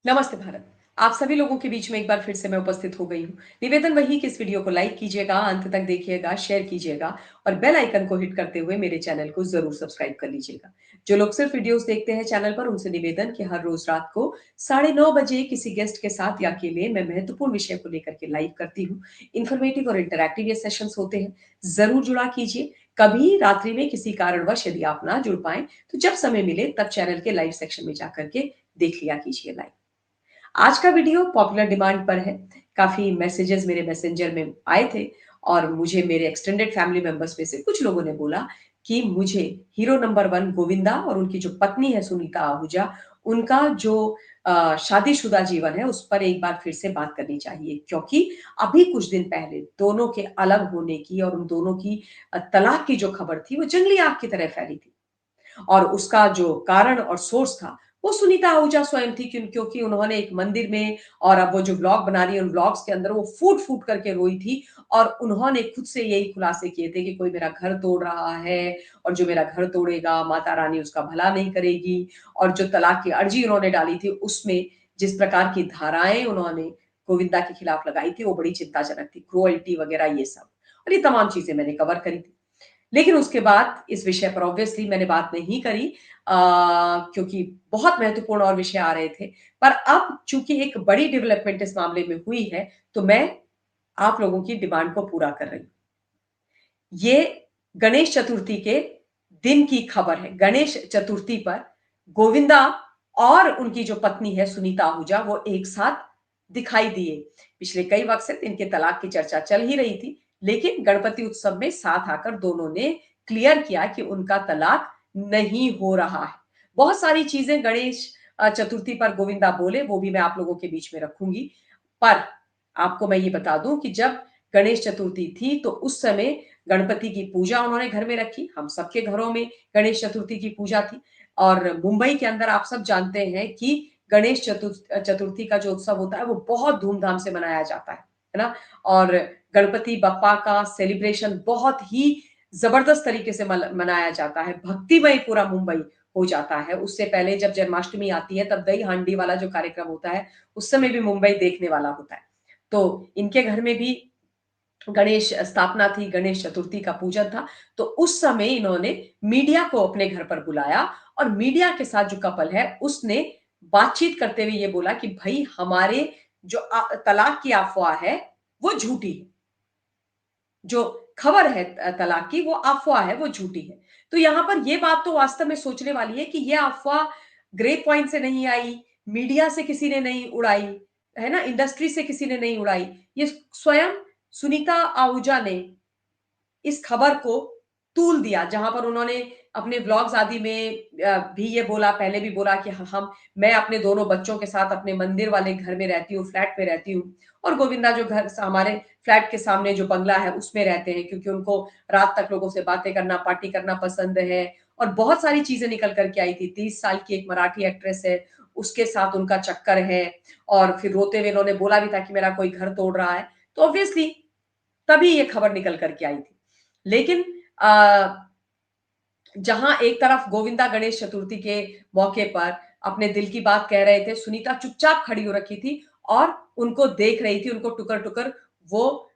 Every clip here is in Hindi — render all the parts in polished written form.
नमस्ते भारत। आप सभी लोगों के बीच में एक बार फिर से मैं उपस्थित हो गई हूँ। निवेदन वही कि इस वीडियो को लाइक कीजिएगा, अंत तक देखिएगा, शेयर कीजिएगा और बेल आइकन को हिट करते हुए मेरे चैनल को ज़रूर सब्सक्राइब कर लीजिएगा। जो लोग सिर्फ वीडियोस देखते हैं चैनल पर, उनसे निवेदन कि हर रोज रात को 9:30 बजे किसी गेस्ट के साथ या अकेले मैं महत्वपूर्ण विषय को लेकर के लाइव करती हूँ। इन्फॉर्मेटिव और इंटरैक्टिव ये सेशंस होते हैं। ज़रूर जुड़ा कीजिए। कभी रात्रि में किसी कारणवश यदि आप ना जुड़ पाएँ, तो जब समय मिले तब चैनल के लाइव सेक्शन में जाकर के देख लिया कीजिए लाइव। आज का वीडियो पॉपुलर डिमांड पर है। काफ़ी मैसेजेस मेरे मैसेंजर में आए थे और मुझे मेरे एक्सटेंडेड फैमिली मेंबर्स में से कुछ लोगों ने बोला कि मुझे हीरो नंबर 1 गोविंदा और उनकी जो पत्नी है सुनीता आहूजा, उनका जो शादीशुदा जीवन है उस पर एक बार फिर से बात करनी चाहिए। क्योंकि अभी कुछ दिन पहले दोनों के अलग होने की और उन दोनों की तलाक की जो खबर थी वो जंगली आग की तरह फैली थी। और उसका जो कारण और सोर्स था, वो सुनीता आहूजा स्वयं थी क्योंकि उन्होंने एक मंदिर में और अब वो जो ब्लॉग बना रही है, उन ब्लॉग्स के अंदर वो फूट-फूट करके रोई थी और उन्होंने खुद से यही खुलासे किए थे कि कोई मेरा घर तोड़ रहा है और जो मेरा घर तोड़ेगा, माता रानी उसका भला नहीं करेगी। और जो तलाक की अर्जी उन्होंने डाली थी, उसमें जिस प्रकार की धाराएँ उन्होंने गोविंदा के खिलाफ लगाई थी, वो बड़ी चिंताजनक थी। क्रूअल्टी वगैरह ये सब और ये तमाम चीज़ें मैंने कवर करी थी। लेकिन उसके बाद इस विषय पर ऑब्वियसली मैंने बात नहीं करी क्योंकि बहुत महत्वपूर्ण और विषय आ रहे थे। पर अब चूँकि एक बड़ी डेवलपमेंट इस मामले में हुई है, तो मैं आप लोगों की डिमांड को पूरा कर रही हूँ। ये गणेश चतुर्थी के दिन की खबर है। गणेश चतुर्थी पर गोविंदा और उनकी जो पत्नी है सुनीता आहूजा वो एक साथ दिखाई दिए। पिछले कई वक़्त से इनके तलाक की चर्चा चल ही रही थी, लेकिन गणपति उत्सव में साथ आकर दोनों ने क्लियर किया कि उनका तलाक नहीं हो रहा है। बहुत सारी चीज़ें गणेश चतुर्थी पर गोविंदा बोले, वो भी मैं आप लोगों के बीच में रखूँगी। पर आपको मैं ये बता दूँ कि जब गणेश चतुर्थी थी, तो उस समय गणपति की पूजा उन्होंने घर में रखी। हम सबके घरों में गणेश चतुर्थी की पूजा थी और मुंबई के अंदर आप सब जानते हैं कि गणेश चतुर्थी का जो उत्सव होता है, वो बहुत धूमधाम से मनाया जाता है ना? और गणपति बप्पा का सेलिब्रेशन बहुत ही ज़बरदस्त तरीके से मनाया जाता है। भक्तिमय पूरा मुंबई हो जाता है। उससे पहले जब जन्माष्टमी आती है, तब दही हांडी वाला जो कार्यक्रम होता है, उस समय भी मुंबई देखने वाला होता है। तो इनके घर में भी गणेश स्थापना थी, गणेश चतुर्थी का पूजन था, तो उस समय इन्होंने मीडिया को अपने घर पर बुलाया और मीडिया के साथ जो कपल है, उसने बातचीत करते हुए ये बोला कि भई हमारे जो तलाक की अफ़वाह है, वो झूठी है। जो खबर है तलाक की वो अफ़वाह है, वो झूठी है। तो यहाँ पर ये बात तो वास्तव में सोचने वाली है कि ये अफ़वाह ग्रेप पॉइंट से नहीं आई, मीडिया से किसी ने नहीं उड़ाई, है ना? इंडस्ट्री से किसी ने नहीं उड़ाई। ये स्वयं सुनीता आहूजा ने इस खबर को तूल दिया, जहाँ पर उन्होंने अपने व्लॉग्स आदि में भी ये बोला, पहले भी बोला कि ह हम मैं अपने दोनों बच्चों के साथ अपने मंदिर वाले घर में रहती हूँ, फ्लैट में रहती हूँ और गोविंदा जो घर स हमारे फ्लैट के सामने जो बंगला है, उसमें रहते हैं क्योंकि उनको रात तक लोगों से बातें करना, पार्टी करना पसंद है और बहुत सारी चीज़ें निकल कर के आई थी। 30 साल की एक मराठी एक्ट्रेस है, उसके साथ उनका चक्कर है और फिर रोते हुए उन्होंने बोला भी था कि मेरा कोई घर तोड़ रहा है। तो ऑब्वियसली तभी ये खबर निकल कर के आई थी। लेकिन जहां एक तरफ गोविंदा गणेश चतुर्थी के मौके पर अपने दिल की बात कह रहे थे, सुनीता चुपचाप खड़ी हो रखी थी और उनको देख रही थी, उनको टुकर-टुकर वो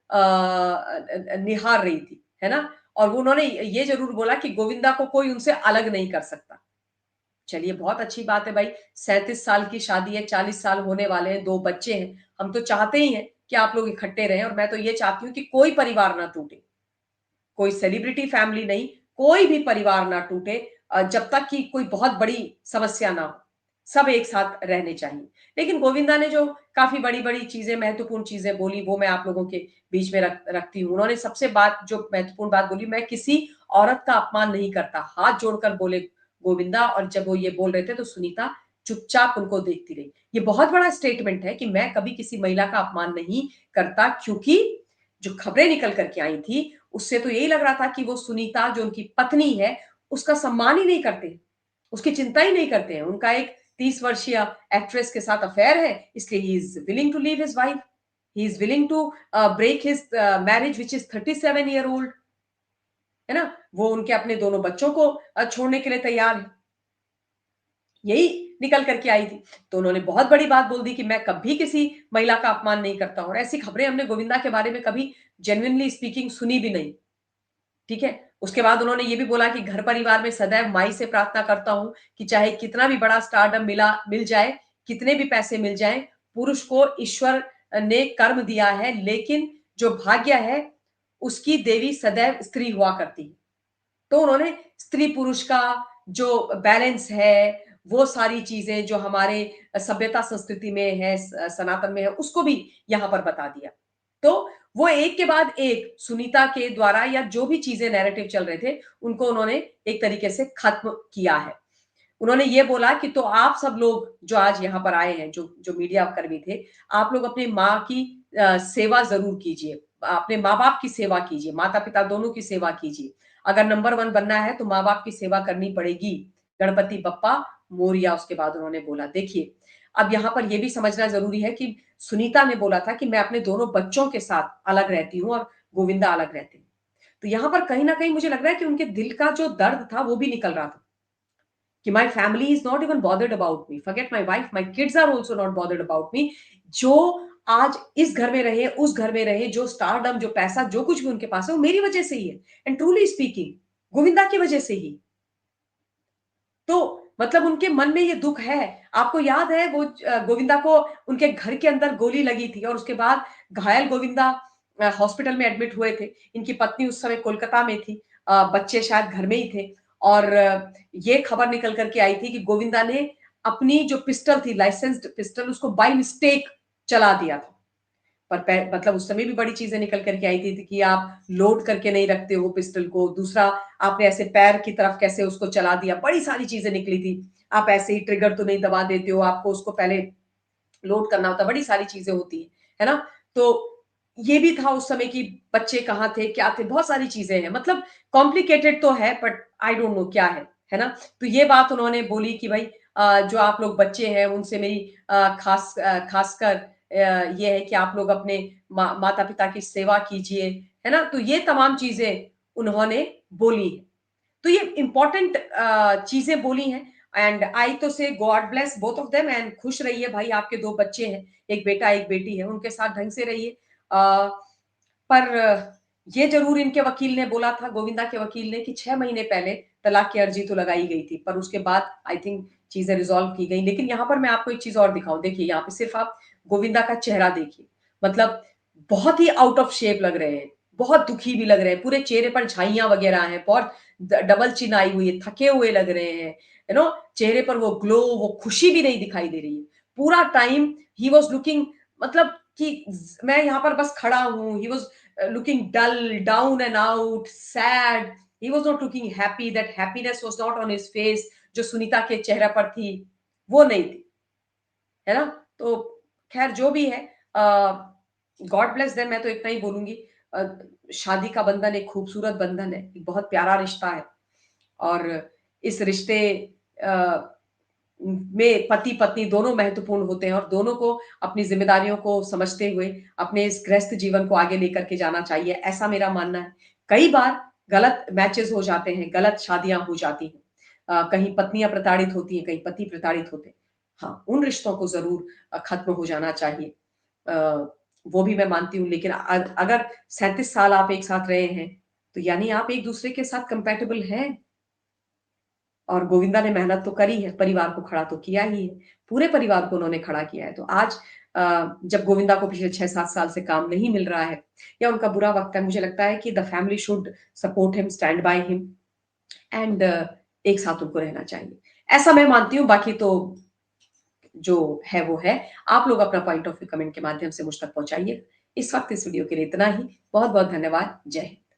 निहार रही थी, है ना? और वो उन्होंने ये ज़रूर बोला कि गोविंदा को कोई उनसे अलग नहीं कर सकता। चलिए बहुत अच्छी बात है भाई, 37 साल की शादी है, 40 साल होने वाले हैं, 2 बच्चे हैं। हम तो चाहते ही हैं कि आप लोग इकट्ठे रहें और मैं तो ये चाहती हूँ कि कोई परिवार ना टूटे। कोई सेलिब्रिटी फैमिली नहीं, कोई भी परिवार ना टूटे जब तक कि कोई बहुत बड़ी समस्या ना हो। सब एक साथ रहने चाहिए। लेकिन गोविंदा ने जो काफ़ी बड़ी-बड़ी चीज़ें, महत्वपूर्ण चीज़ें बोली, वो मैं आप लोगों के बीच में रखती हूँ। उन्होंने सबसे जो महत्वपूर्ण बात बोली, मैं किसी औरत का अपमान नहीं करता, हाथ जोड़कर बोले गोविंदा और जब वो ये बोल रहे थे, तो सुनीता चुपचाप उनको देखती रही। ये बहुत बड़ा स्टेटमेंट है कि मैं कभी किसी महिला का अपमान नहीं करता क्योंकि जो खबरें निकल कर के आई थी, उससे तो यही लग रहा था कि वो सुनीता जो उनकी पत्नी है, उसका सम्मान ही नहीं करते, उसकी चिंता ही नहीं करते हैं। उनका एक 30 वर्षीय एक्ट्रेस के साथ अफेयर है, इसलिए he is willing to leave his wife, he is willing to break his marriage which is 37 year old, है ना? वो उनके अपने दोनों बच्चों को छोड़ने के लिए तैयार है। यही निकल करके आई थी। तो उन्होंने बहुत बड़ी बात बोल दी कि मैं कभी किसी महिला का अपमान नहीं करता हूँ, और ऐसी खबरें हमने गोविंदा के बारे में कभी जेन्युइनली स्पीकिंग सुनी भी नहीं। ठीक है? उसके बाद उन्होंने ये भी बोला कि घर परिवार में सदैव माई से प्रार्थना करता हूँ कि चाहे कितना भी बड़ा स्टारडम मिल जाए, कितने भी पैसे मिल जाएँ, पुरुष को ईश्वर ने कर्म दिया है, लेकिन जो भाग्य है, उसकी देवी सदैव स्त्री हुआ करती है। तो उन्होंने स्त्री-पुरुष का जो बैलेंस है, वो सारी चीज़ें जो हमारे सभ्यता संस्कृति में है, सनातन में है, उसको भी यहाँ पर बता दिया। तो वो एक के बाद एक सुनीता के द्वारा या जो भी चीज़ें नैरेटिव चल रहे थे, उनको उन्होंने एक तरीके से खत्म किया है। उन्होंने ये बोला कि तो आप सब लोग जो आज यहाँ पर आए हैं, जो जो मीडिया कर्मी थे, आप लोग अपनी माँ की सेवा ज़रूर कीजिए। अपने माँ-बाप की सेवा कीजिए, माता-पिता दोनों की सेवा कीजिए। अगर नंबर 1 बनना है तो माँ-बाप की सेवा करनी पड़ेगी। गणपति बप्पा मोरया उसके बाद उन्होंने बोला। देखिए, अब यहाँ पर ये भी समझना ज़रूरी है कि सुनीता ने बोला था कि मैं अपने दोनों बच्चों के साथ अलग रहती हूँ और गोविंदा अलग रहते हैं। तो यहाँ पर कहीं न कहीं मुझे लग रहा है कि उनके दिल का जो दर्द था वो भी निकल रहा था। कि my family is not even bothered about me, forget my wife, my kids are also not bothered about me. जो आज इस घर में रहे, उस घर में रहे, जो स्टारडम, जो पैसा, जो कुछ भी उनके पास है वो मेरी वजह से ही है। एंड ट्रूली स्पीकिंग, गोविंदा की वजह से ही। तो मतलब उनके मन में ये दुख है। आपको याद है वो गोविंदा को उनके घर के अंदर गोली लगी थी और उसके बाद घायल गोविंदा हॉस्पिटल में एडमिट हुए थे। इनकी पत्नी उस समय कोलकाता में थी। बच्चे शायद घर में ही थे और ये खबर निकल कर के आई थी कि गोविंदा ने अपनी जो पिस्टल थी, लाइसेंस्ड पिस्टल, उसको बाय मिस्टेक चला दिया था। पर मतलब उस समय भी बड़ी चीजें निकल करके आई थी कि आप लोड करके नहीं रखते हो पिस्टल को। दूसरा, आपने ऐसे पैर की तरफ कैसे उसको चला दिया, बड़ी सारी चीजें निकली थी। आप ऐसे ही ट्रिगर तो नहीं दबा देते हो, आपको उसको पहले लोड करना होता है, बड़ी सारी चीजें होती है ना? तो ये भी था उस समय कि बच्चे कहाँ थे, क्या थे, बहुत सारी चीजें हैं। मतलब कॉम्प्लिकेटेड तो है बट आई डोंट नो क्या है ना? तो ये बात उन्होंने बोली कि भाई जो आप लोग बच्चे हैं उनसे मेरी खासकर ये है कि आप लोग अपने माता-पिता की सेवा कीजिए, है ना? तो ये तमाम चीज़ें उन्होंने बोली हैं। तो ये इम्पोर्टेंट चीज़ें बोली हैं एंड आई तो से God bless both of them and खुश रहिए भाई, आपके 2 बच्चे हैं, 1 बेटा, 1 बेटी है, उनके साथ ढंग से रहिए। पर ये ज़रूर इनके वकील ने बोला था, गोविंदा के वकील ने, कि 6 महीने पहले तलाक की अर्जी तो लगाई गई थी, पर उसके बाद आई थिंक चीज़ें रिज़ॉल्व की गई। लेकिन यहाँ पर मैं आपको एक चीज़ और दिखाऊँ, देखिए यहाँ पे सिर्फ़ आप गोविंदा का चेहरा देखिए, मतलब बहुत ही आउट ऑफ शेप लग रहे हैं, बहुत दुखी भी लग रहे हैं, पूरे चेहरे पर झाइयाँ वग़ैरह हैं, बहुत डबल चिन आई हुई है, थके हुए लग रहे हैं, चेहरे पर वो ग्लो, वो खुशी भी नहीं दिखाई दे रही है। पूरा टाइम ही वाज़ लुकिंग, मतलब कि मैं यहाँ पर बस खड़ा हूँ, he was looking dull, down and out, sad. He was not looking happy. That happiness was not on his face. जो सुनीता के चेहरे पर थी, वो नहीं थी, है ना? तो खैर जो भी है, गॉड ब्लेस देम, मैं तो इतना ही बोलूँगी। अ, शादी का बंधन एक खूबसूरत बंधन है, एक बहुत प्यारा रिश्ता है और इस रिश्ते अ, में पति-पत्नी दोनों महत्वपूर्ण होते हैं और दोनों को अपनी ज़िम्मेदारियों को समझते हुए अपने इस गृहस्थ जीवन को आगे लेकर के जाना चाहिए, ऐसा मेरा मानना है। कई बार गलत मैचेज़ हो जाते हैं, गलत शादियाँ हो जाती हैं। कहीं पत्नियाँ प्रताड़ित होती हैं, कहीं पति प्रताड़ित होते हैं। हाँ, उन रिश्तों को ज़रूर खत्म हो जाना चाहिए। अ, वो भी मैं मानती हूँ, लेकिन अगर 37 साल आप एक साथ रहे हैं, तो यानी आप एक-दूसरे के साथ कंपैटिबल हैं। और गोविंदा ने मेहनत तो करी है, परिवार को खड़ा तो किया ही है। पूरे परिवार को उन्होंने खड़ा किया है। तो आज जब गोविंदा को पिछले 6-7 साल से काम नहीं मिल रहा है या उनका बुरा वक़्त है, मुझे लगता है कि the family should support him, stand by him and एक साथ उनको रहना चाहिए। ऐसा मैं मानती हूँ, बाकी तो जो है वो है। आप लोग अपना पॉइंट ऑफ व्यू कमेंट के माध्यम से मुझ तक पहुँचाइए। इस वक़्त इस वीडियो के लिए इतना ही। बहुत-बहुत धन्यवाद। जय हिंद।